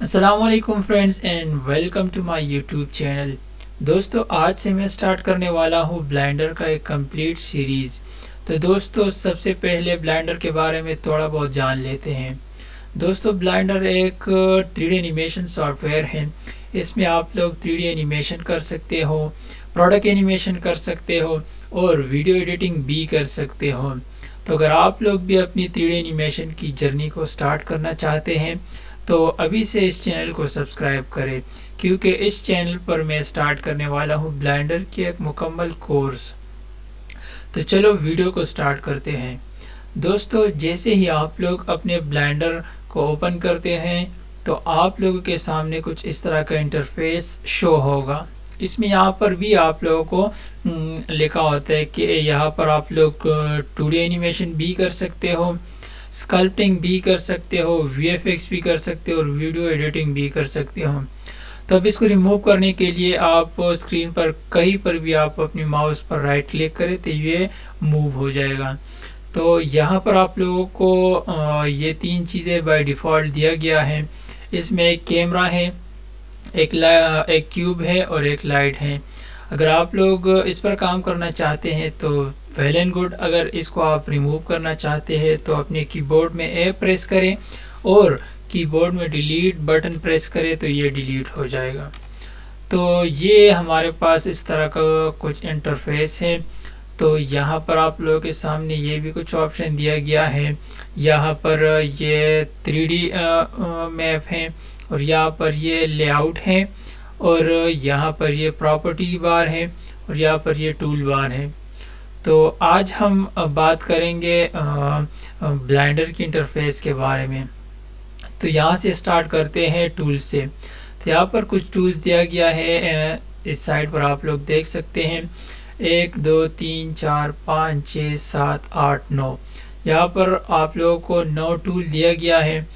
अस्सलामुअलैकुम friends and welcome to my YouTube channel. दोस्तों, आज से मैं स्टार्ट करने वाला हूँ ब्लेंडर का एक कंप्लीट सीरीज़। तो दोस्तों, सबसे पहले ब्लेंडर के बारे में थोड़ा बहुत जान लेते हैं। दोस्तों, ब्लेंडर एक 3D एनिमेशन सॉफ्टवेयर है। इसमें आप लोग 3D एनिमेशन कर सकते हो, प्रोडक्ट एनिमेशन कर सकते हो और वीडियो एडिटिंग भी कर सकते हो। तो अगर आप लोग भी अपनी 3D एनिमेशन की जर्नी को स्टार्ट करना चाहते हैं तो अभी से इस चैनल को सब्सक्राइब करें, क्योंकि इस चैनल पर मैं स्टार्ट करने वाला हूँ ब्लेंडर की एक मुकम्मल कोर्स। तो चलो वीडियो को स्टार्ट करते हैं। दोस्तों, जैसे ही आप लोग अपने ब्लेंडर को ओपन करते हैं तो आप लोगों के सामने कुछ इस तरह का इंटरफेस शो होगा। इसमें यहाँ पर भी आप लोगों को लिखा होता है कि यहाँ पर आप लोग 2D एनिमेशन भी कर सकते हो, स्कल्पटिंग भी कर सकते हो, VFX भी कर सकते हो और वीडियो एडिटिंग भी कर सकते हो। तो अब इसको रिमूव करने के लिए आप स्क्रीन पर कहीं पर भी आप अपनी माउस पर राइट क्लिक करें तो ये मूव हो जाएगा। तो यहाँ पर आप लोगों को ये तीन चीज़ें बाय डिफ़ॉल्ट दिया गया है। इसमें एक कैमरा है, एक क्यूब है और एक लाइट है। अगर आप लोग इस पर काम करना चाहते हैं तो वेल एंड गुड। अगर इसको आप रिमूव करना चाहते हैं तो अपने कीबोर्ड में ए प्रेस करें और कीबोर्ड में डिलीट बटन प्रेस करें तो ये डिलीट हो जाएगा। तो ये हमारे पास इस तरह का कुछ इंटरफेस है। तो यहाँ पर आप लोगों के सामने ये भी कुछ ऑप्शन दिया गया है। यहाँ पर ये 3D मैप है और यहाँ पर ये लेआउट है और यहाँ पर ये प्रॉपर्टी बार है और यहाँ पर ये टूल बार है। तो आज हम बात करेंगे ब्लेंडर की इंटरफेस के बारे में। तो यहाँ से स्टार्ट करते हैं टूल से। तो यहाँ पर कुछ टूल्स दिया गया है, इस साइड पर आप लोग देख सकते हैं 1 2 3 4 5 6 7 8 9। यहाँ पर आप लोगों को 9 टूल दिया गया है।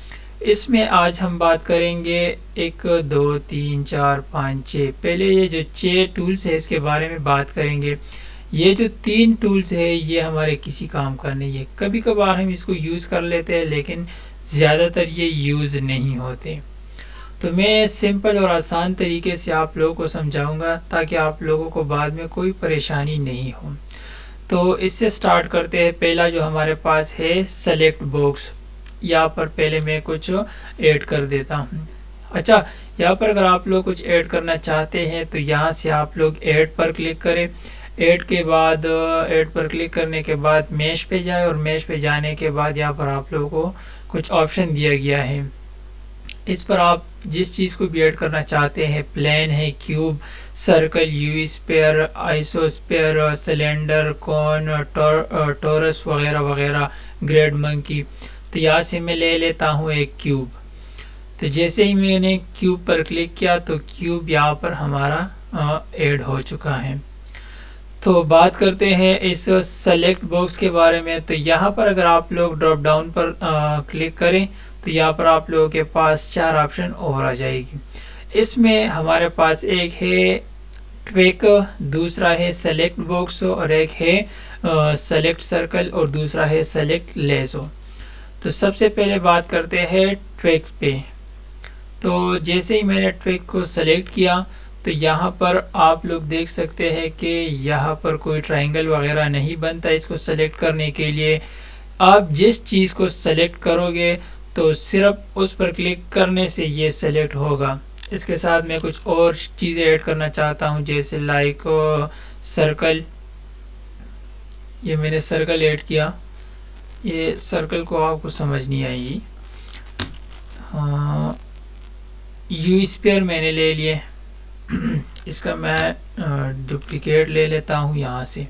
इसमें आज हम बात करेंगे 1 2 3 4 5 6। पहले ये जो 6 टूल्स है इसके बारे में बात करेंगे। ये जो 3 टूल्स है ये हमारे किसी काम का नहीं है। कभी कभार हम इसको यूज़ कर लेते हैं लेकिन ज़्यादातर ये यूज़ नहीं होते। तो मैं सिंपल और आसान तरीके से आप लोगों को समझाऊंगा ताकि आप लोगों को बाद में कोई परेशानी नहीं हो। तो इससे स्टार्ट करते हैं। पहला जो हमारे पास है सेलेक्ट बॉक्स। यहाँ पर पहले मैं कुछ ऐड कर देता हूँ। अच्छा, यहाँ पर अगर आप लोग कुछ ऐड करना चाहते हैं तो यहाँ से आप लोग ऐड पर क्लिक करें। ऐड के बाद ऐड पर क्लिक करने के बाद मैश पे जाए और मैश पे जाने के बाद यहाँ पर आप लोगों को कुछ ऑप्शन दिया गया है। इस पर आप जिस चीज़ को भी ऐड करना चाहते हैं, प्लेन है, क्यूब, सर्कल, यू स्पेयर, आइसोस्पेयर, सिलेंडर, कॉन, टोरस वगैरह वगैरह, ग्रेड मंकी। तो यहाँ से मैं ले लेता हूँ एक क्यूब। तो जैसे ही मैंने क्यूब पर क्लिक किया तो क्यूब यहाँ पर हमारा ऐड हो चुका है। तो बात करते हैं इस सेलेक्ट बॉक्स के बारे में। तो यहाँ पर अगर आप लोग ड्रॉप डाउन पर क्लिक करें तो यहाँ पर आप लोगों के पास 4 ऑप्शन और आ जाएगी। इसमें हमारे पास एक है ट्विक, दूसरा है सेलेक्ट बॉक्स और एक है सेलेक्ट सर्कल और दूसरा है सेलेक्ट लेजो। तो सबसे पहले बात करते हैं ट्विक पे। तो जैसे ही मैंने ट्विक को सेलेक्ट किया तो यहाँ पर आप लोग देख सकते हैं कि यहाँ पर कोई ट्रायंगल वगैरह नहीं बनता। इसको सेलेक्ट करने के लिए आप जिस चीज़ को सेलेक्ट करोगे तो सिर्फ उस पर क्लिक करने से ये सेलेक्ट होगा। इसके साथ मैं कुछ और चीज़ें ऐड करना चाहता हूँ, जैसे लाइक सर्कल। ये मैंने सर्कल ऐड किया। ये सर्कल को आपको समझ नहीं आएगी। यू स्पेयर मैंने ले लिए। इसका मैं डुप्लीकेट ले लेता हूँ यहाँ से।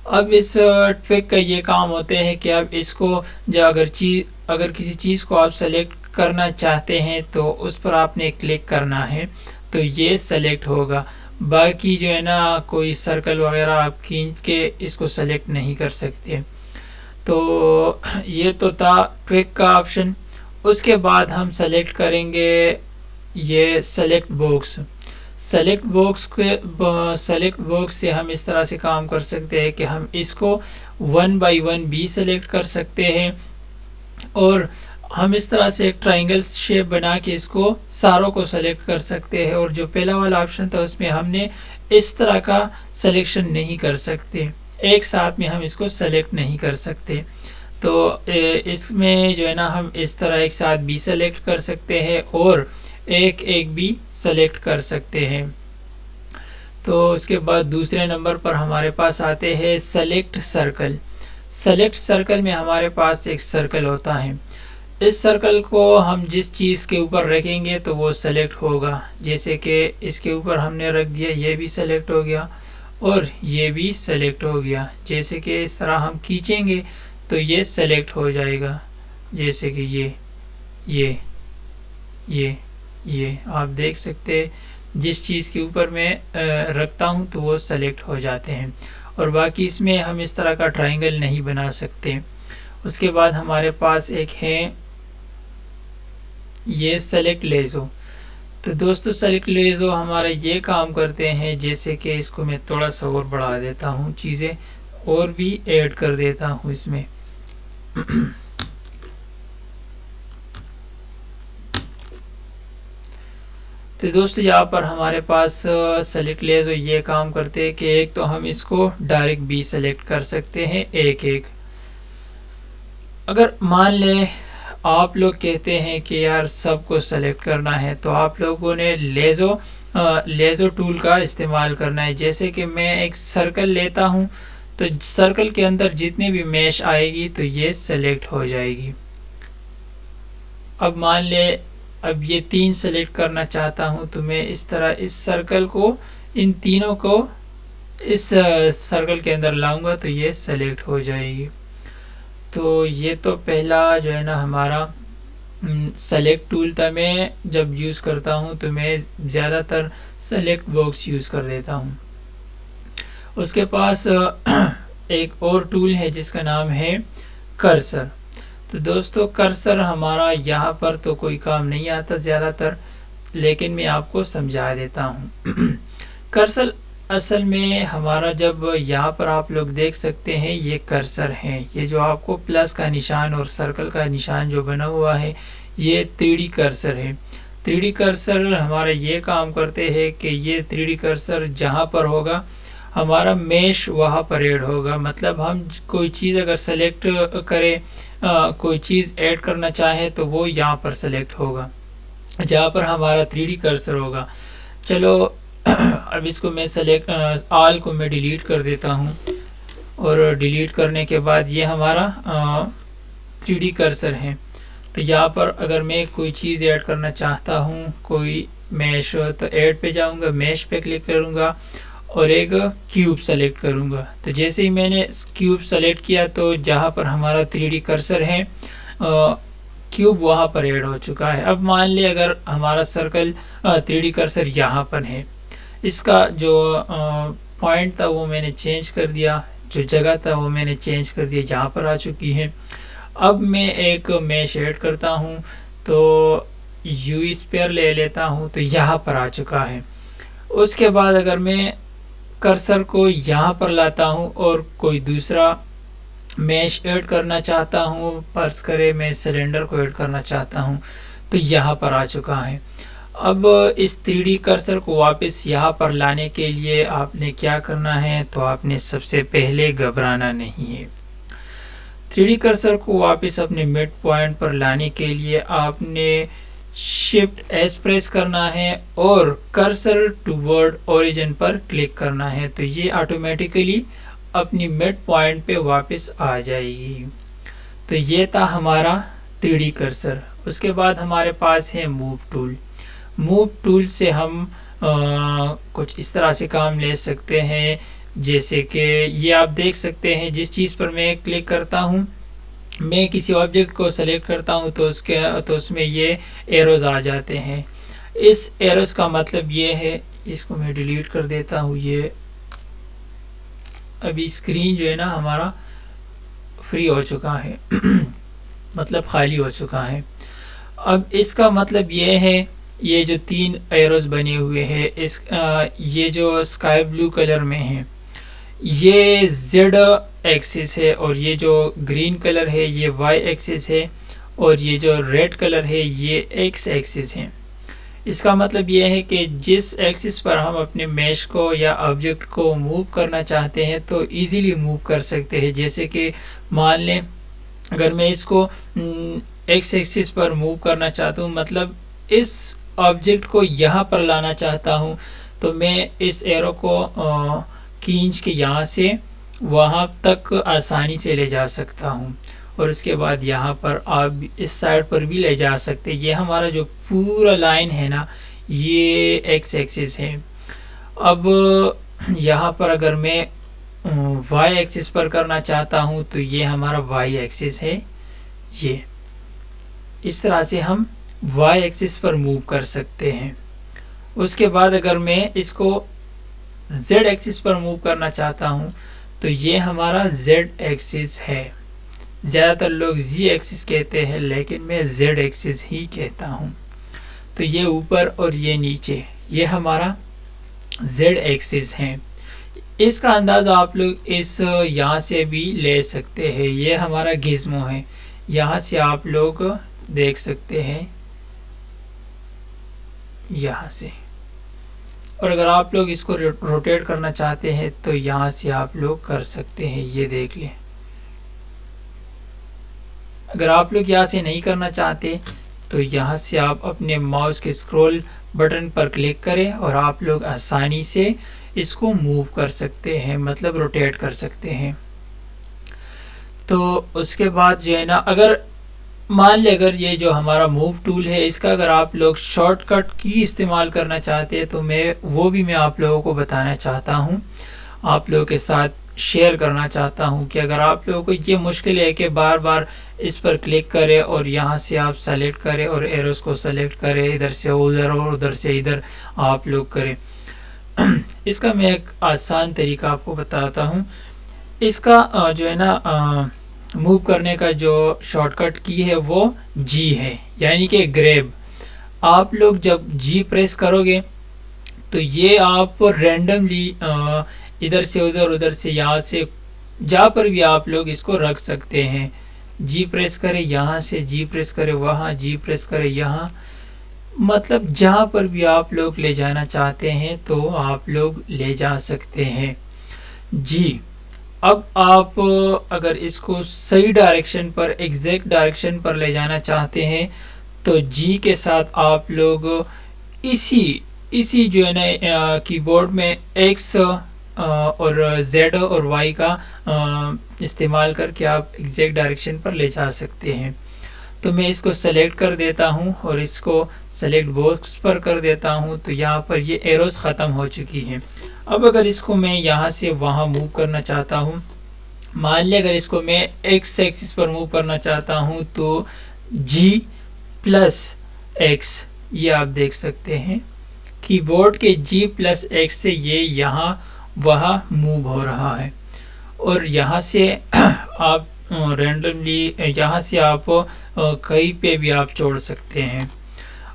अब इस ट्विक का ये काम होते हैं कि अब इसको जो अगर किसी चीज़ को आप सेलेक्ट करना चाहते हैं तो उस पर आपने क्लिक करना है तो ये सेलेक्ट होगा। बाकी जो है ना, कोई सर्कल वगैरह आप खींच के इसको सेलेक्ट नहीं कर सकते। तो ये तो था ट्विक का ऑप्शन। उसके बाद हम सेलेक्ट करेंगे ये सेलेक्ट बॉक्स। सेलेक्ट बॉक्स से हम इस तरह से काम कर सकते हैं कि हम इसको 1 by 1 भी सेलेक्ट कर सकते हैं और हम इस तरह से एक ट्रायंगल शेप बना के इसको सारों को सेलेक्ट कर सकते हैं। और जो पहला वाला ऑप्शन था उसमें हमने इस तरह का सिलेक्शन नहीं कर सकते, एक साथ में हम इसको सेलेक्ट नहीं कर सकते। तो इसमें जो है ना हम इस तरह एक साथ भी सेलेक्ट कर सकते हैं और एक एक भी सेलेक्ट कर सकते हैं। तो उसके बाद दूसरे नंबर पर हमारे पास आते हैं सेलेक्ट सर्कल। सेलेक्ट सर्कल में हमारे पास एक सर्कल होता है, इस सर्कल को हम जिस चीज़ के ऊपर रखेंगे तो वो सेलेक्ट होगा। जैसे कि इसके ऊपर हमने रख दिया, ये भी सेलेक्ट हो गया और ये भी सेलेक्ट हो गया। जैसे कि इस तरह हम खींचेंगे तो ये सेलेक्ट हो जाएगा। जैसे कि ये ये आप देख सकते हैं, जिस चीज़ के ऊपर मैं रखता हूँ तो वो सेलेक्ट हो जाते हैं। और बाकी इसमें हम इस तरह का ट्रायंगल नहीं बना सकते। उसके बाद हमारे पास एक है ये सेलेक्ट लेज़ो। तो दोस्तों सेलेक्ट लेज़ो हमारा ये काम करते हैं, जैसे कि इसको मैं थोड़ा सा और बढ़ा देता हूँ, चीज़ें और भी ऐड कर देता हूँ इसमें। तो दोस्तों यहाँ पर हमारे पास सेलेक्ट लेज़ो ये काम करते हैं कि एक तो हम इसको डायरेक्ट भी सेलेक्ट कर सकते हैं एक एक। अगर मान लें आप लोग कहते हैं कि यार सबको सेलेक्ट करना है तो आप लोगों ने लेज़ो टूल का इस्तेमाल करना है। जैसे कि मैं एक सर्कल लेता हूं तो सर्कल के अंदर जितनी भी मैश आएगी तो ये सेलेक्ट हो जाएगी। अब मान ले अब ये 3 सेलेक्ट करना चाहता हूं तो मैं इस तरह इस सर्कल को, इन तीनों को इस सर्कल के अंदर लाऊंगा तो ये सेलेक्ट हो जाएगी। तो ये तो पहला जो है ना हमारा सेलेक्ट टूल था। मैं जब यूज़ करता हूँ तो मैं ज़्यादातर सेलेक्ट बॉक्स यूज़ कर देता हूँ। उसके पास एक और टूल है जिसका नाम है कर्सर। तो दोस्तों कर्सर हमारा यहाँ पर तो कोई काम नहीं आता ज़्यादातर, लेकिन मैं आपको समझा देता हूँ। कर्सर असल में हमारा, जब यहाँ पर आप लोग देख सकते हैं ये कर्सर है, ये जो आपको प्लस का निशान और सर्कल का निशान जो बना हुआ है ये 3D कर्सर है। 3D कर्सर हमारा ये काम करते हैं कि ये 3D कर्सर जहाँ पर होगा हमारा मैश वहाँ पर ऐड होगा। मतलब हम कोई चीज़ अगर सेलेक्ट करें, कोई चीज़ ऐड करना चाहें तो वो यहाँ पर सेलेक्ट होगा जहाँ पर हमारा 3D कर्सर होगा। चलो अब इसको मैं सेलेक्ट ऑल को मैं डिलीट कर देता हूँ और डिलीट करने के बाद ये हमारा 3D कर्सर है। तो यहाँ पर अगर मैं कोई चीज़ ऐड करना चाहता हूँ, कोई मैश, तो ऐड पे जाऊँगा, मैश पे क्लिक करूँगा और एक क्यूब सेलेक्ट करूँगा। तो जैसे ही मैंने क्यूब सेलेक्ट किया तो जहाँ पर हमारा 3D कर्सर है क्यूब वहाँ पर ऐड हो चुका है। अब मान लिया अगर हमारा सर्कल 3D कर्सर यहाँ पर है, इसका जो पॉइंट था वो मैंने चेंज कर दिया, जो जगह था वो मैंने चेंज कर दिया, जहाँ पर आ चुकी है। अब मैं एक मैश ऐड करता हूँ तो यू स्पेयर ले लेता हूँ तो यहाँ पर आ चुका है। उसके बाद अगर मैं कर्सर को यहाँ पर लाता हूँ और कोई दूसरा मैश ऐड करना चाहता हूँ, फर्ज करे मैं सिलेंडर को ऐड करना चाहता हूँ, तो यहाँ पर आ चुका है। अब इस 3D कर्सर को वापस यहाँ पर लाने के लिए आपने क्या करना है, तो आपने सबसे पहले घबराना नहीं है। 3D कर्सर को वापस अपने मिड पॉइंट पर लाने के लिए आपने शिफ्ट एस प्रेस करना है और कर्सर टूवर्ड ओरिजिन पर क्लिक करना है, तो ये ऑटोमेटिकली अपनी मिड पॉइंट पे वापस आ जाएगी। तो ये था हमारा 3D कर्सर। उसके बाद हमारे पास है मूव टूल। मूव टूल से हम कुछ इस तरह से काम ले सकते हैं, जैसे कि ये आप देख सकते हैं जिस चीज़ पर मैं क्लिक करता हूँ, मैं किसी ऑब्जेक्ट को सेलेक्ट करता हूँ तो उसमें ये एरोज आ जाते हैं। इस एरोज का मतलब ये है, इसको मैं डिलीट कर देता हूँ। ये अभी स्क्रीन जो है ना हमारा फ्री हो चुका है मतलब खाली हो चुका है। अब इसका मतलब ये है, ये जो 3 एरोज बने हुए हैं, ये जो स्काई ब्लू कलर में है ये Z एक्सिस है और ये जो ग्रीन कलर है ये Y एक्सिस है और ये जो रेड कलर है ये एक्स एक्सिस है। इसका मतलब ये है कि जिस एक्सिस पर हम अपने मैश को या ऑब्जेक्ट को मूव करना चाहते हैं तो इजीली मूव कर सकते हैं। जैसे कि मान लें अगर मैं इसको एक्स एक्सिस पर मूव करना चाहता हूँ, मतलब इस ऑब्जेक्ट को यहाँ पर लाना चाहता हूँ, तो मैं इस एरो को खींच के यहाँ से वहाँ तक आसानी से ले जा सकता हूँ। और उसके बाद यहाँ पर आप इस साइड पर भी ले जा सकते हैं। ये हमारा जो पूरा लाइन है ना, ये एक्स एक्सिस है। अब यहाँ पर अगर मैं वाई एक्सिस पर करना चाहता हूँ तो ये हमारा वाई एक्सिस है। ये इस तरह से हम वाई एक्सिस पर मूव कर सकते हैं। उसके बाद अगर मैं इसको जेड एक्सिस पर मूव करना चाहता हूँ तो ये हमारा जेड एक्सिस है। ज़्यादातर लोग जी एक्सिस कहते हैं लेकिन मैं जेड एक्सिस ही कहता हूँ। तो ये ऊपर और ये नीचे, ये हमारा जेड एक्सिस है। इसका अंदाज़ा आप लोग इस यहाँ से भी ले सकते हैं। ये हमारा गिज़्मो है, यहाँ से आप लोग देख सकते हैं यहाँ से। और अगर आप लोग इसको रोटेट करना चाहते हैं तो यहाँ से आप लोग कर सकते हैं। ये देख लें। अगर आप लोग यहाँ से नहीं करना चाहते तो यहाँ से आप अपने माउस के स्क्रॉल बटन पर क्लिक करें और आप लोग आसानी से इसको मूव कर सकते हैं, मतलब रोटेट कर सकते हैं। तो उसके बाद जो है ना, अगर मान लें अगर ये जो हमारा मूव टूल है इसका अगर आप लोग शॉर्टकट की इस्तेमाल करना चाहते हैं तो मैं आप लोगों को बताना चाहता हूँ, आप लोगों के साथ शेयर करना चाहता हूँ कि अगर आप लोगों को ये मुश्किल है कि बार बार इस पर क्लिक करें और यहाँ से आप सेलेक्ट करें और एरोस को सेलेक्ट करें, इधर से उधर और उधर से इधर आप लोग करें, इसका मैं एक आसान तरीका आपको बताता हूँ। इसका जो है ना मूव करने का जो शॉर्टकट की है वो जी है, यानी कि ग्रैब। आप लोग जब जी प्रेस करोगे तो ये आप रैंडमली इधर से उधर से यहाँ से जहाँ पर भी आप लोग इसको रख सकते हैं। जी प्रेस करें यहाँ से, जी प्रेस करें वहाँ, जी प्रेस करें यहाँ, मतलब जहाँ पर भी आप लोग ले जाना चाहते हैं तो आप लोग ले जा सकते हैं। जी अब आप अगर इसको सही डायरेक्शन पर, एग्जैक्ट डायरेक्शन पर ले जाना चाहते हैं तो जी के साथ आप लोग इसी जो है ना कीबोर्ड में एक्स और जेड और वाई का इस्तेमाल करके आप एग्जैक्ट डायरेक्शन पर ले जा सकते हैं। तो मैं इसको सेलेक्ट कर देता हूं और इसको सेलेक्ट बॉक्स पर कर देता हूं, तो यहाँ पर ये एरोस ख़त्म हो चुकी हैं। अब अगर इसको मैं यहाँ से वहाँ मूव करना चाहता हूँ, मान लें अगर इसको मैं एक्स एक्सिस पर मूव करना चाहता हूँ तो जी प्लस एक्स, ये आप देख सकते हैं कीबोर्ड के जी प्लस एक्स से ये यहाँ वहाँ मूव हो रहा है। और यहाँ से आप रैंडमली यहाँ से आप कहीं पे भी आप छोड़ सकते हैं।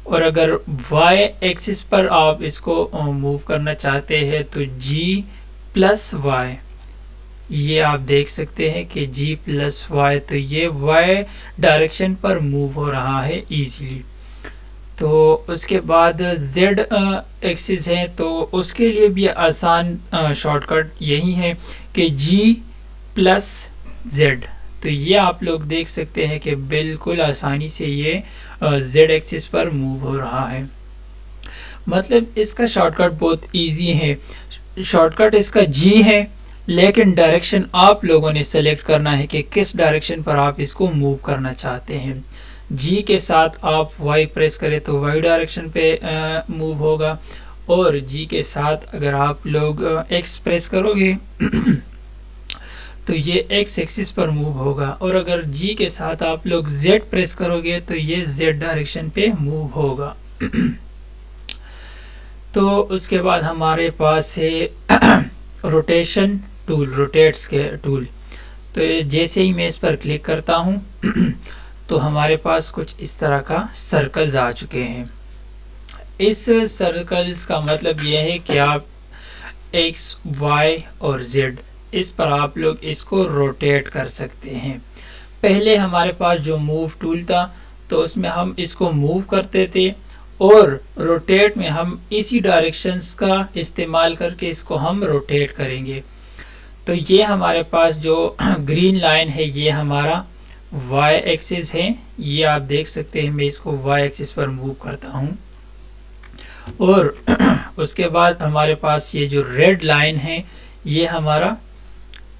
और अगर y एक्सिस पर आप इसको मूव करना चाहते हैं तो g प्लस वाई, ये आप देख सकते हैं कि g प्लस वाई, तो ये y डायरेक्शन पर मूव हो रहा है इजीली। तो उसके बाद z एक्सिस है तो उसके लिए भी आसान शॉर्टकट यही है कि g प्लस z, तो ये आप लोग देख सकते हैं कि बिल्कुल आसानी से ये z एक्सिस पर मूव हो रहा है। मतलब इसका शॉर्टकट बहुत इजी है। शॉर्टकट इसका g है, लेकिन डायरेक्शन आप लोगों ने सेलेक्ट करना है कि किस डायरेक्शन पर आप इसको मूव करना चाहते हैं। G के साथ आप Y प्रेस करें तो Y डायरेक्शन पे मूव होगा, और G के साथ अगर आप लोग X प्रेस करोगे तो ये X एक्सिस पर मूव होगा, और अगर G के साथ आप लोग Z प्रेस करोगे तो ये Z डायरेक्शन पे मूव होगा। तो उसके बाद हमारे पास है रोटेशन टूल, रोटेट्स के टूल। तो जैसे ही मैं इस पर क्लिक करता हूँ तो हमारे पास कुछ इस तरह का सर्कल्स आ चुके हैं। इस सर्कल्स का मतलब यह है कि आप x, y और z इस पर आप लोग इसको रोटेट कर सकते हैं। पहले हमारे पास जो मूव टूल था तो उसमें हम इसको मूव करते थे और रोटेट में हम इसी डायरेक्शंस का इस्तेमाल करके इसको हम रोटेट करेंगे। तो ये हमारे पास जो ग्रीन लाइन है ये हमारा y एक्सिस है, ये आप देख सकते हैं। मैं इसको y एक्सिस पर मूव करता हूँ और उसके बाद हमारे पास ये जो रेड लाइन है ये हमारा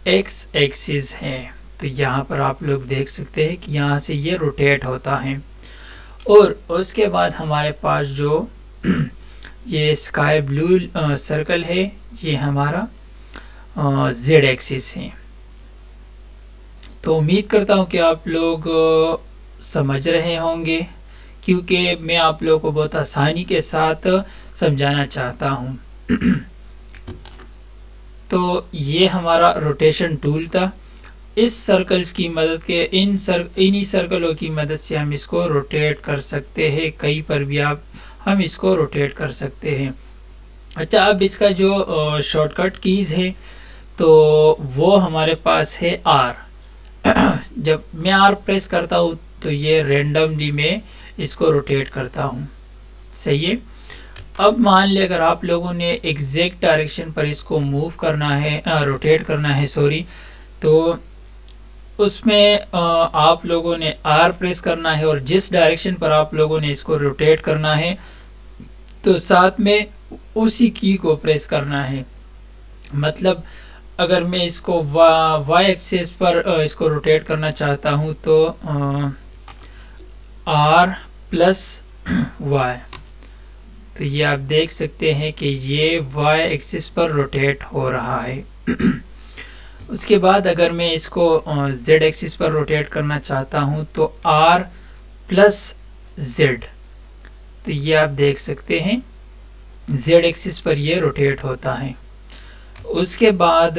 x एक्सिस है। तो यहाँ पर आप लोग देख सकते हैं कि यहाँ से ये रोटेट होता है और उसके बाद हमारे पास जो ये स्काई ब्लू सर्कल है ये हमारा z एक्सिस है। तो उम्मीद करता हूँ कि आप लोग समझ रहे होंगे, क्योंकि मैं आप लोगों को बहुत आसानी के साथ समझाना चाहता हूँ। तो ये हमारा रोटेशन टूल था। इस सर्कल्स की मदद के इन्हीं सर्कलों की मदद से हम इसको रोटेट कर सकते हैं, कहीं पर भी हम इसको रोटेट कर सकते हैं। अच्छा, अब इसका जो शॉर्टकट कीज़ है तो वो हमारे पास है R। जब मैं R प्रेस करता हूँ तो ये रेंडमली मैं इसको रोटेट करता हूँ, सही है। अब मान लिया अगर आप लोगों ने एग्जैक्ट डायरेक्शन पर इसको मूव करना है, रोटेट करना है सॉरी, तो उसमें आप लोगों ने R प्रेस करना है और जिस डायरेक्शन पर आप लोगों ने इसको रोटेट करना है तो साथ में उसी की को प्रेस करना है। मतलब अगर मैं इसको y एक्सिस पर इसको रोटेट करना चाहता हूँ तो R प्लस y, तो ये आप देख सकते हैं कि ये y एक्सिस पर रोटेट हो रहा है। उसके बाद अगर मैं इसको z एक्सिस पर रोटेट करना चाहता हूँ तो R प्लस z, तो ये आप देख सकते हैं z एक्सिस पर ये रोटेट होता है। उसके बाद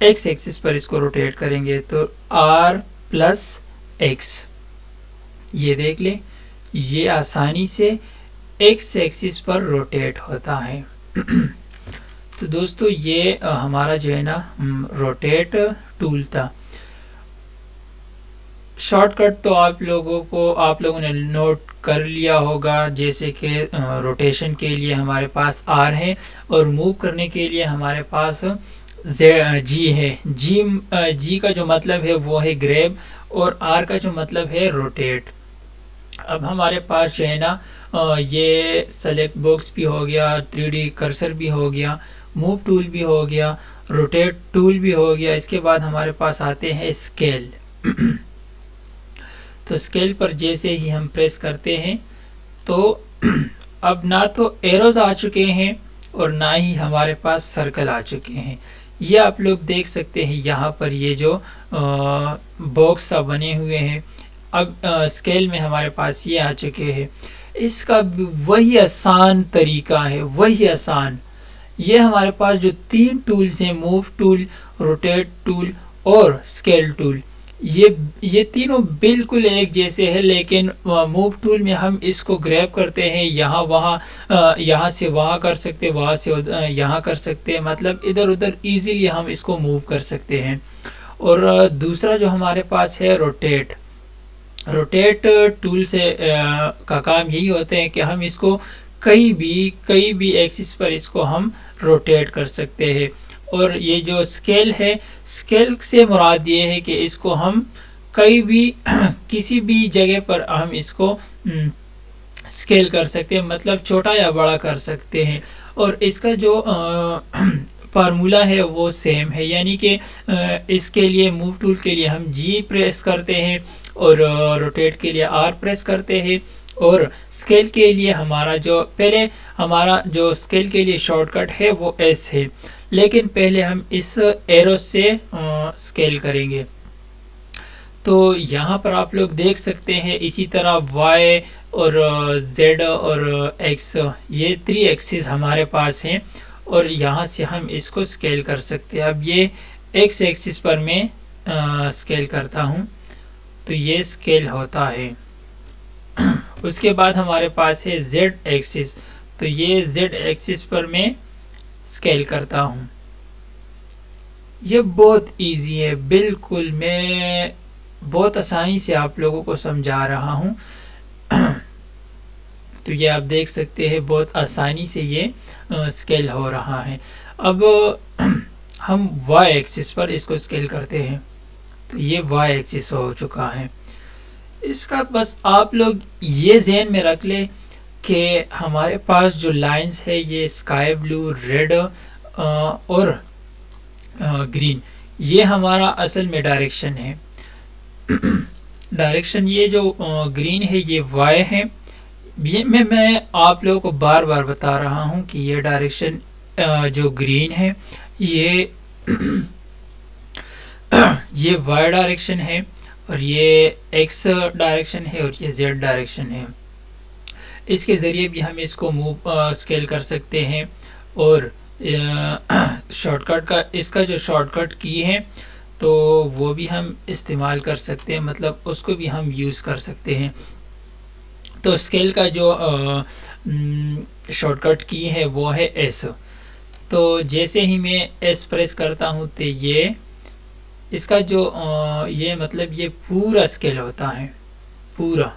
x एक्सिस पर इसको रोटेट करेंगे तो R प्लस x, ये देख ले, ये आसानी से x एक्सिस पर रोटेट होता है। तो दोस्तों ये हमारा जो है ना रोटेट टूल था। शॉर्टकट तो आप लोगों ने नोट कर लिया होगा, जैसे कि रोटेशन के लिए हमारे पास R है और मूव करने के लिए हमारे पास G है। G का जो मतलब है वो है ग्रैब और R का जो मतलब है रोटेट। अब हमारे पास जो है ना ये सेलेक्ट बॉक्स भी हो गया, 3D कर्सर भी हो गया, मूव टूल भी हो गया, रोटेट टूल भी हो गया। इसके बाद हमारे पास आते हैं स्केल। तो स्केल पर जैसे ही हम प्रेस करते हैं तो अब ना तो एरोज आ चुके हैं और ना ही हमारे पास सर्कल आ चुके हैं। ये आप लोग देख सकते हैं यहाँ पर ये जो बॉक्स सा बने हुए हैं, अब स्केल में हमारे पास ये आ चुके हैं। इसका वही आसान तरीका है, वही आसान। ये हमारे पास जो 3 टूल्स हैं, मूव टूल, रोटेट टूल और स्केल टूल, ये तीनों बिल्कुल एक जैसे हैं, लेकिन मूव टूल में हम इसको ग्रैब करते हैं, यहाँ वहाँ, यहाँ से वहाँ कर सकते हैं, वहाँ से यहाँ कर सकते हैं, मतलब इधर उधर इजीली हम इसको मूव कर सकते हैं। और दूसरा जो हमारे पास है रोटेट टूल से का काम यही होते हैं कि हम इसको कहीं भी एक्सिस पर इसको हम रोटेट कर सकते हैं। और ये जो स्केल है, स्केल से मुराद ये है कि इसको हम कहीं भी किसी भी जगह पर हम इसको स्केल कर सकते हैं, मतलब छोटा या बड़ा कर सकते हैं। और इसका जो फार्मूला है वो सेम है, यानी कि इसके लिए मूव टूल के लिए हम G प्रेस करते हैं और रोटेट के लिए R प्रेस करते हैं, और स्केल के लिए हमारा जो स्केल के लिए शॉर्टकट है वो S है। लेकिन पहले हम इस एरो से स्केल करेंगे। तो यहाँ पर आप लोग देख सकते हैं इसी तरह Y और Z और X, ये 3 एक्सिस हमारे पास हैं और यहाँ से हम इसको स्केल कर सकते हैं। अब ये X एक्सिस पर मैं स्केल करता हूँ तो ये स्केल होता है। उसके बाद हमारे पास है Z एक्सिस, तो ये Z एक्सिस पर मैं स्केल करता हूँ, ये बहुत इजी है, बिल्कुल मैं बहुत आसानी से आप लोगों को समझा रहा हूँ। तो ये आप देख सकते हैं बहुत आसानी से ये स्केल हो रहा है। अब हम y एक्सिस पर इसको स्केल करते हैं, तो ये y एक्सिस हो चुका है। इसका बस आप लोग ये ज़हन में रख ले कि हमारे पास जो लाइंस है ये स्काई ब्लू, रेड और ग्रीन, ये हमारा असल में डायरेक्शन है। डायरेक्शन ये जो ग्रीन है ये y है। ये मैं आप लोगों को बार बार बता रहा हूँ कि ये डायरेक्शन जो ग्रीन है ये ये y डायरेक्शन है, और ये x डायरेक्शन है, और ये z डायरेक्शन है। इसके ज़रिए भी हम इसको मूव स्केल कर सकते हैं। और शॉर्टकट का, इसका जो शॉर्टकट की है तो वो भी हम इस्तेमाल कर सकते हैं, मतलब उसको भी हम यूज़ कर सकते हैं। तो स्केल का जो शॉर्टकट की है वो है S। तो जैसे ही मैं S प्रेस करता हूँ तो ये इसका जो ये मतलब ये पूरा स्केल होता है, पूरा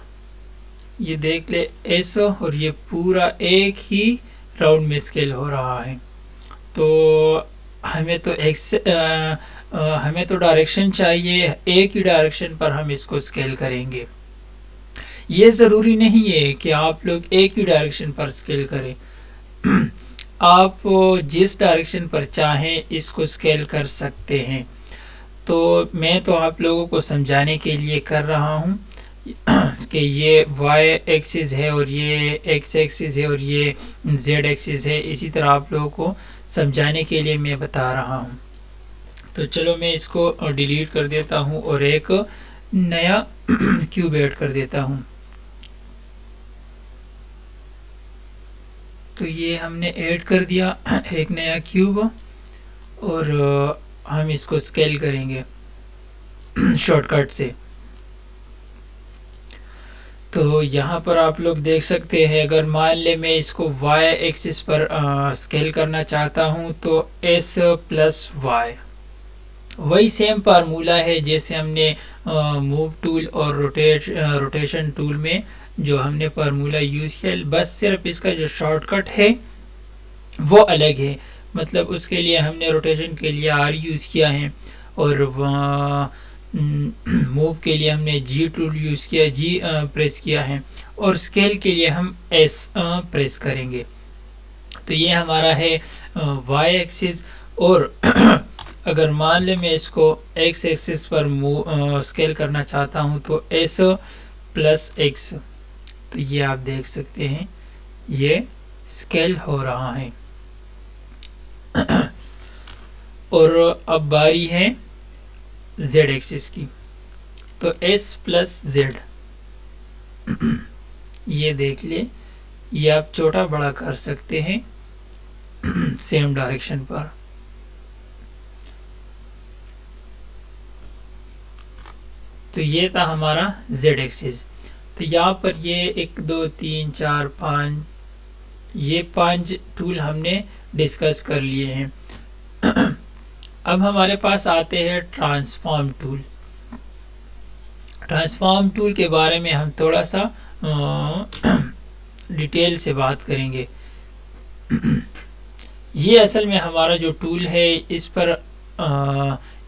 ये देख ले S, और ये पूरा एक ही राउंड में स्केल हो रहा है। तो हमें तो हमें तो डायरेक्शन चाहिए, एक ही डायरेक्शन पर हम इसको स्केल करेंगे। ये ज़रूरी नहीं है कि आप लोग एक ही डायरेक्शन पर स्केल करें। आप जिस डायरेक्शन पर चाहें इसको स्केल कर सकते हैं। तो मैं तो आप लोगों को समझाने के लिए कर रहा हूँ कि ये y एक्सिस है और ये x एक्सिस है और ये z एक्सिस है। इसी तरह आप लोगों को समझाने के लिए मैं बता रहा हूँ। तो चलो मैं इसको डिलीट कर देता हूँ और एक नया क्यूब ऐड कर देता हूँ। तो ये हमने ऐड कर दिया एक नया क्यूब, और हम इसको स्केल करेंगे शॉर्टकट से। तो यहाँ पर आप लोग देख सकते हैं, अगर मान ले मैं इसको y एक्सिस पर स्केल करना चाहता हूँ तो s प्लस y, वही सेम फार्मूला है जैसे हमने मूव टूल और रोटेशन टूल में जो हमने फार्मूला यूज़ किया, बस सिर्फ इसका जो शॉर्टकट है वो अलग है। मतलब उसके लिए हमने रोटेशन के लिए r यूज़ किया है, और मूव के लिए हमने जी टूल यूज़ किया, जी प्रेस किया है, और स्केल के लिए हम एस प्रेस करेंगे। तो ये हमारा है y एक्सिस। और अगर मान ले मैं इसको x एक्सिस पर स्केल करना चाहता हूँ तो s प्लस x, तो ये आप देख सकते हैं ये स्केल हो रहा है। और अब बारी है z एक्सिस की, तो s प्लस z, ये देख ले, ये आप छोटा बड़ा कर सकते हैं सेम डायरेक्शन पर। तो ये था हमारा z एक्सिस। तो यहाँ पर ये 1 2 3 4 5 ये 5 टूल हमने डिस्कस कर लिए हैं। अब हमारे पास आते हैं ट्रांसफॉर्म टूल। ट्रांसफॉर्म टूल के बारे में हम थोड़ा सा डिटेल से बात करेंगे। ये असल में हमारा जो टूल है, इस पर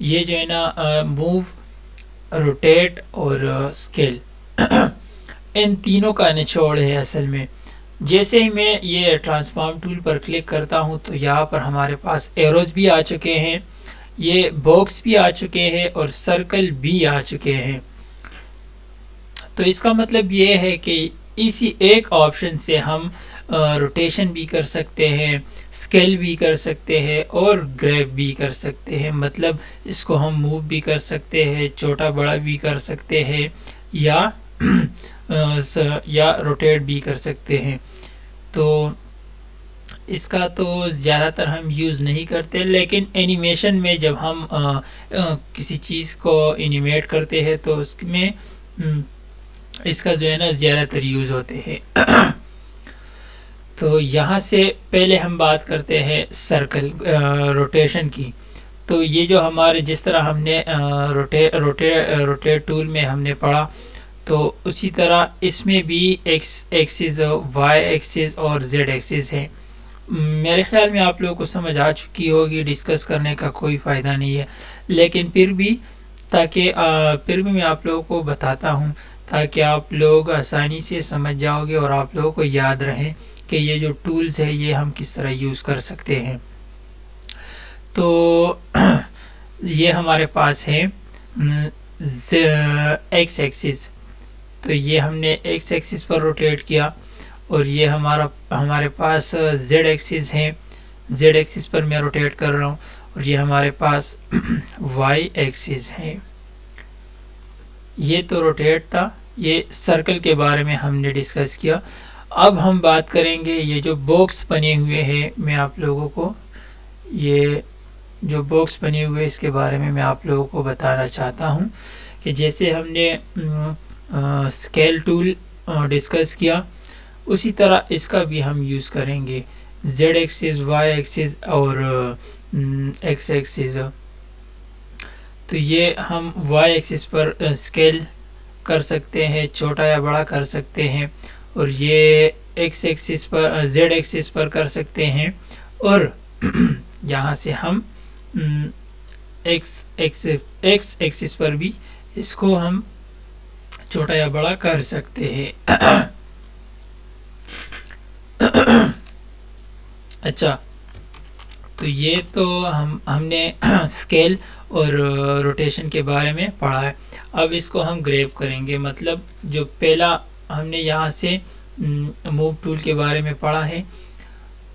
ये जो है ना मूव, रोटेट और स्केल, इन तीनों का निचोड़ है असल में। जैसे ही मैं ये ट्रांसफॉर्म टूल पर क्लिक करता हूँ तो यहाँ पर हमारे पास एरोज भी आ चुके हैं, ये बॉक्स भी आ चुके हैं और सर्कल भी आ चुके हैं। तो इसका मतलब ये है कि इसी एक ऑप्शन से हम रोटेशन भी कर सकते हैं, स्केल भी कर सकते हैं और ग्रैब भी कर सकते हैं। मतलब इसको हम मूव भी कर सकते हैं, छोटा बड़ा भी कर सकते हैं, या रोटेट भी कर सकते हैं। तो इसका तो ज़्यादातर हम यूज़ नहीं करते, लेकिन एनिमेशन में जब हम किसी चीज़ को एनिमेट करते हैं तो उसमें इसका जो है ना ज़्यादातर यूज़ होते हैं। तो यहाँ से पहले हम बात करते हैं सर्कल रोटेशन की। तो ये जो हमारे जिस तरह हमने रोटेट टूल में हमने पढ़ा, तो उसी तरह इसमें भी एक्स एक्सिस, वाई एक्सिस और जेड एक्सिस है। मेरे ख्याल में आप लोगों को समझ आ चुकी होगी, डिस्कस करने का कोई फ़ायदा नहीं है, लेकिन फिर भी मैं आप लोगों को बताता हूँ ताकि आप लोग आसानी से समझ जाओगे और आप लोगों को याद रहे कि ये जो टूल्स है ये हम किस तरह यूज़ कर सकते हैं। तो ये हमारे पास है एक्स एक्सिस, तो ये हमने एक्स एक्सिस पर रोटेट किया, और ये हमारे पास जेड एक्सिस है, जेड एक्सिस पर मैं रोटेट कर रहा हूँ, और ये हमारे पास वाई एक्सिस है। ये तो रोटेट था, ये सर्कल के बारे में हमने डिस्कस किया। अब हम बात करेंगे ये जो बॉक्स बने हुए हैं, मैं आप लोगों को ये जो बॉक्स बने हुए इसके बारे में मैं आप लोगों को बताना चाहता हूँ कि जैसे हमने स्केल टूल डिस्कस किया, उसी तरह इसका भी हम यूज़ करेंगे, जेड एक्सिस, वाई एक्सिस और एक्स एक्सिस। तो ये हम वाई एक्सिस पर स्केल कर सकते हैं, छोटा या बड़ा कर सकते हैं, और ये एक्स एक्सिस पर, जेड एक्सिस पर कर सकते हैं, और यहाँ से हम एक्स एक्सिस पर भी इसको हम छोटा या बड़ा कर सकते हैं। अच्छा, तो ये तो हमने स्केल और रोटेशन के बारे में पढ़ा है। अब इसको हम ग्रैब करेंगे, मतलब जो पहला हमने यहाँ से मूव टूल के बारे में पढ़ा है,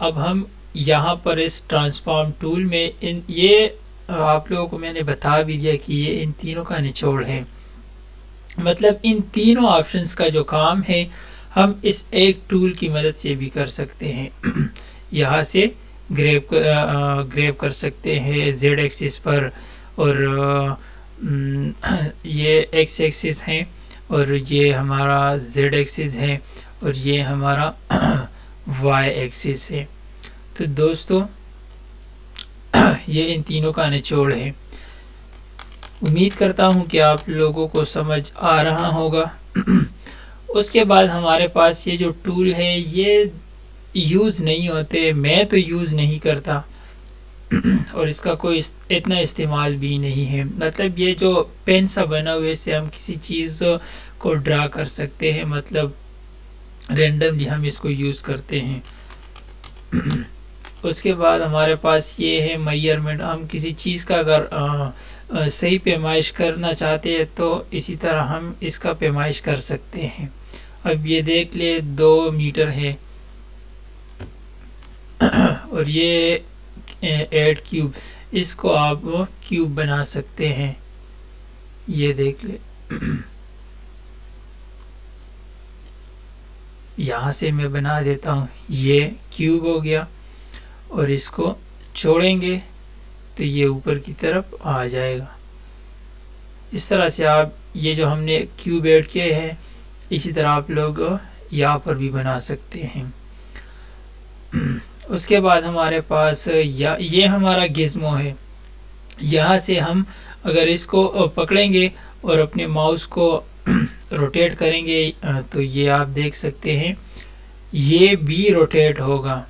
अब हम यहाँ पर इस ट्रांसफॉर्म टूल में ये आप लोगों को मैंने बता भी दिया कि ये इन तीनों का निचोड़ है, मतलब इन तीनों ऑप्शंस का जो काम है हम इस एक टूल की मदद से भी कर सकते हैं। यहाँ से ग्रैब कर सकते हैं जेड एक्सिस पर, और ये एक्स एक्सिस है, और ये हमारा जेड एक्सिस है, और ये हमारा वाई एक्सिस है। तो दोस्तों ये इन तीनों का निचोड़ है। उम्मीद करता हूँ कि आप लोगों को समझ आ रहा होगा। उसके बाद हमारे पास ये जो टूल है ये यूज़ नहीं होते, मैं तो यूज़ नहीं करता और इसका कोई इतना इस्तेमाल भी नहीं है। मतलब ये जो पेन सा बना हुआ है, इससे हम किसी चीज़ को ड्रा कर सकते हैं, मतलब रेंडमली हम इसको यूज़ करते हैं। उसके बाद हमारे पास ये है मेजरमेंट, हम किसी चीज़ का अगर सही पैमाइश करना चाहते हैं तो इसी तरह हम इसका पैमाइश कर सकते हैं। अब ये देख ले 2 मीटर है, और ये 8 क्यूब, इसको आप क्यूब बना सकते हैं। ये देख ले, यहाँ से मैं बना देता हूँ, ये क्यूब हो गया, और इसको छोड़ेंगे तो ये ऊपर की तरफ आ जाएगा। इस तरह से आप ये जो हमने क्यूब ऐड किए हैं, इसी तरह आप लोग यहाँ पर भी बना सकते हैं। उसके बाद हमारे पास ये हमारा गिज़्मो है। यहाँ से हम अगर इसको पकड़ेंगे और अपने माउस को रोटेट करेंगे तो ये आप देख सकते हैं ये भी रोटेट होगा।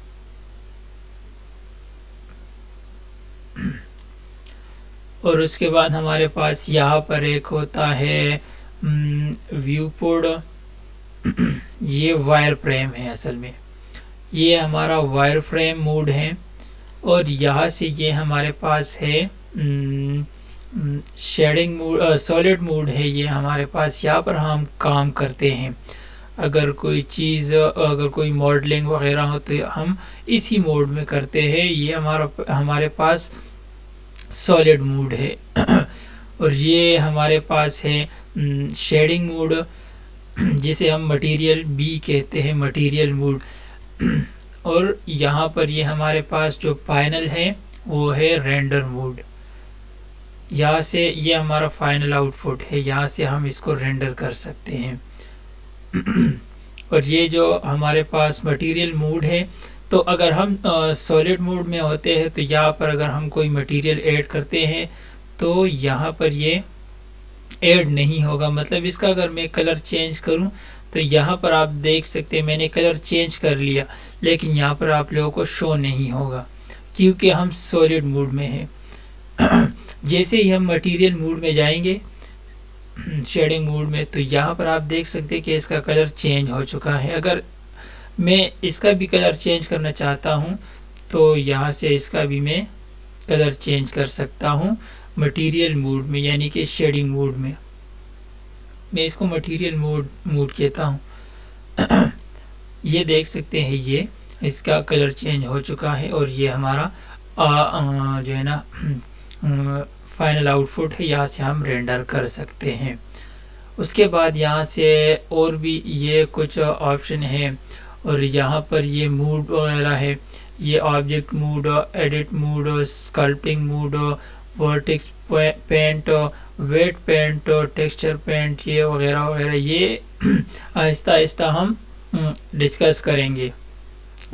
और उसके बाद हमारे पास यहाँ पर एक होता है व्यू पोर्ट। ये वायर फ्रेम है, असल में ये हमारा वायर फ्रेम मोड है। और यहाँ से ये हमारे पास है शेडिंग मोड, सॉलिड मोड है ये हमारे पास। यहाँ पर हम काम करते हैं, अगर कोई चीज़, अगर कोई मॉडलिंग वगैरह हो तो हम इसी मोड में करते हैं। ये हमारे पास सॉलिड मोड है। और ये हमारे पास है शेडिंग मोड, जिसे हम मटेरियल बी कहते हैं, मटेरियल मोड। और यहाँ पर ये हमारे पास जो फाइनल है वो है रेंडर मोड। यहाँ से ये हमारा फाइनल आउटपुट है, यहाँ से हम इसको रेंडर कर सकते हैं। और ये जो हमारे पास मटेरियल मोड है, तो अगर हम सॉलिड मोड में होते हैं तो यहाँ पर अगर हम कोई मटेरियल ऐड करते हैं तो यहाँ पर ये ऐड नहीं होगा। मतलब इसका अगर मैं कलर चेंज करूं तो यहाँ पर आप देख सकते हैं मैंने कलर चेंज कर लिया, लेकिन यहाँ पर आप लोगों को शो नहीं होगा क्योंकि हम सॉलिड मोड में हैं। जैसे ही हम मटेरियल मोड में जाएंगे, शेडिंग मोड में, तो यहाँ पर आप देख सकते हैं कि इसका कलर चेंज हो चुका है। अगर मैं इसका भी कलर चेंज करना चाहता हूँ तो यहाँ से इसका भी मैं कलर चेंज कर सकता हूँ मटेरियल मोड में, यानी कि शेडिंग मोड में। मैं इसको मटेरियल मोड कहता हूँ। ये देख सकते हैं ये इसका कलर चेंज हो चुका है और ये हमारा जो है ना फाइनल आउटपुट है। यहाँ से हम रेंडर कर सकते हैं। उसके बाद यहाँ से और भी ये कुछ ऑप्शन है और यहाँ पर ये मूड वगैरह है, ये object mode, edit mode, sculpting mode, vertex paint, weight paint, texture paint, ये वगैरह वगैरह, ये आहिस्ता आहिस्ता हम डिस्कस करेंगे।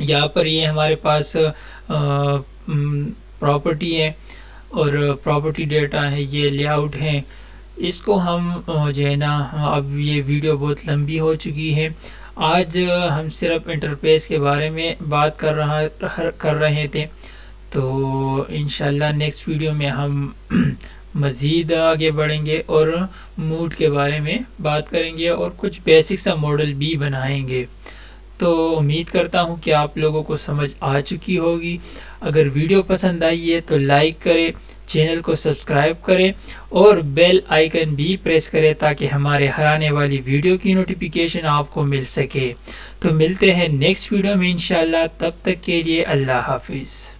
यहाँ पर ये हमारे पास प्रॉपर्टी है और प्रॉपर्टी डेटा है, ये लेआउट है। इसको हम जो है ना, अब ये वीडियो बहुत लंबी हो चुकी है। आज हम सिर्फ इंटरफेस के बारे में बात कर रहे थे, तो इंशाल्लाह नेक्स्ट वीडियो में हम मज़ीद आगे बढ़ेंगे और मूड के बारे में बात करेंगे और कुछ बेसिक सा मॉडल भी बनाएंगे। तो उम्मीद करता हूँ कि आप लोगों को समझ आ चुकी होगी। अगर वीडियो पसंद आई है तो लाइक करें, चैनल को सब्सक्राइब करें और बेल आइकन भी प्रेस करें ताकि हमारे हर आने वाली वीडियो की नोटिफिकेशन आपको मिल सके। तो मिलते हैं नेक्स्ट वीडियो में इंशाल्लाह। तब तक के लिए अल्लाह हाफिज़।